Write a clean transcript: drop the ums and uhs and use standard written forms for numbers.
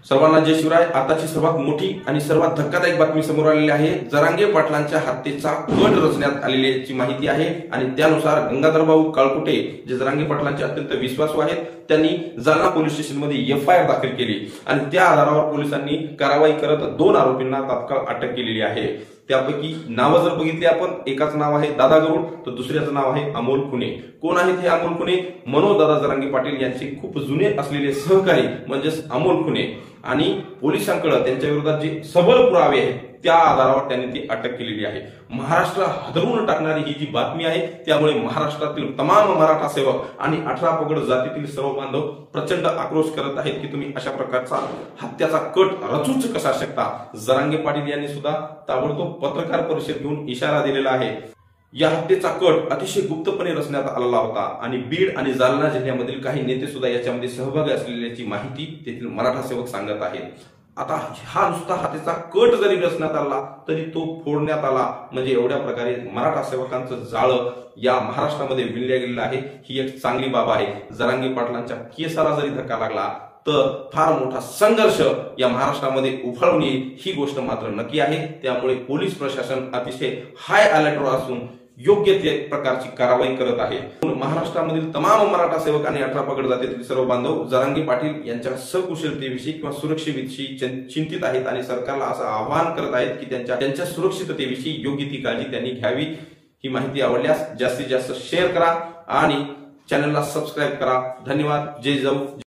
सर्वांना जय शिवराय। आताची सर्वात मोठी आणि सर्वात धक्कादायक बातमी समोर आलेली आहे। जरांगे पाटलांच्या हत्येचा कट रचण्यात आलेली माहिती आहे आणि त्यानुसार गंगाधर भाऊ काळकुटे जे जरांगे पाटलांचे अत्यंत विश्वासू आहेत त्यांनी जालना पोलीस स्टेशन मध्ये एफआयआर दाखल केली आणि त्या आधारावर पोलिसांनी कारवाई करत 2 आरोपींना तात्काळ अटक केलेली आहे। त्यापैकी नाव जर बघितली आपण, एकाच नाव आहे दादा गरुड तर दुसऱ्याचं नाव आहे अमोल खुने। कोण आहेत हे अमोल खुने? मनोज दादा जरांगे पाटील यांचे खूप जुने असलेले सहकारी म्हणजेच अमोल खुने आणि पोलिसांकडे त्यांच्या विरोधात जे सबळ पुरावे आहेत त्या आधारावर त्यांनी ती अटक केलेली आहे। महाराष्ट्र हादरवून टाकणारी ही जी बातमी आहे त्यामुळे महाराष्ट्रातील तमाम मराठा सेवक आणि 18 पगड जातीतील सर्व बांधव प्रचंड आक्रोश करत आहेत की तुम्ही अशा प्रकारचा हत्याचा कट रचूच कसा शकता। जरांगे पाटील यांनी सुद्धा ताबडतोब पत्रकार परिषद घेऊन इशारा दिलेला आहे। या हत्येचा कट अतिशय गुप्तपणे रचण्यात आलेला होता आणि बीड आणि जालना जिल्ह्यामधील काही नेते सुद्धा याच्यामध्ये सहभागी असलेल्याची माहिती तेथील मराठा सेवक सांगत आहेत। आता हा नुसता हत्येचा कट जरी रचण्यात आला तरी तो फोडण्यात आला म्हणजे एवढ्या प्रकारे मराठा सेवकांचं जाळं या महाराष्ट्रामध्ये विणल्या गेलेलं आहे। ही एक चांगली बाब आहे। जरांगे पाटलांच्या केसाला जरी धक्का लागला तर फार मोठा संघर्ष या महाराष्ट्रामध्ये उफाळून येईल ही गोष्ट मात्र नक्की आहे। त्यामुळे पोलीस प्रशासन अतिशय हाय अलर्टवर असून योग्य ते प्रकारची कारवाई करत आहे। महाराष्ट्रामधील तमाम मराठा सेवक आणि 18 पगड जातीतील सर्व बांधव जरांगे पाटील यांच्या सकुशलतेविषयी किंवा सुरक्षेविषयी चिंतित आहेत आणि सरकारला असं आवाहन करत आहेत की त्यांच्या सुरक्षिततेविषयी योग्य ती काळजी त्यांनी घ्यावी। ही माहिती आवडल्यास जास्तीत जास्त शेअर करा आणि चॅनलला सबस्क्राईब करा। धन्यवाद। जय जाऊ।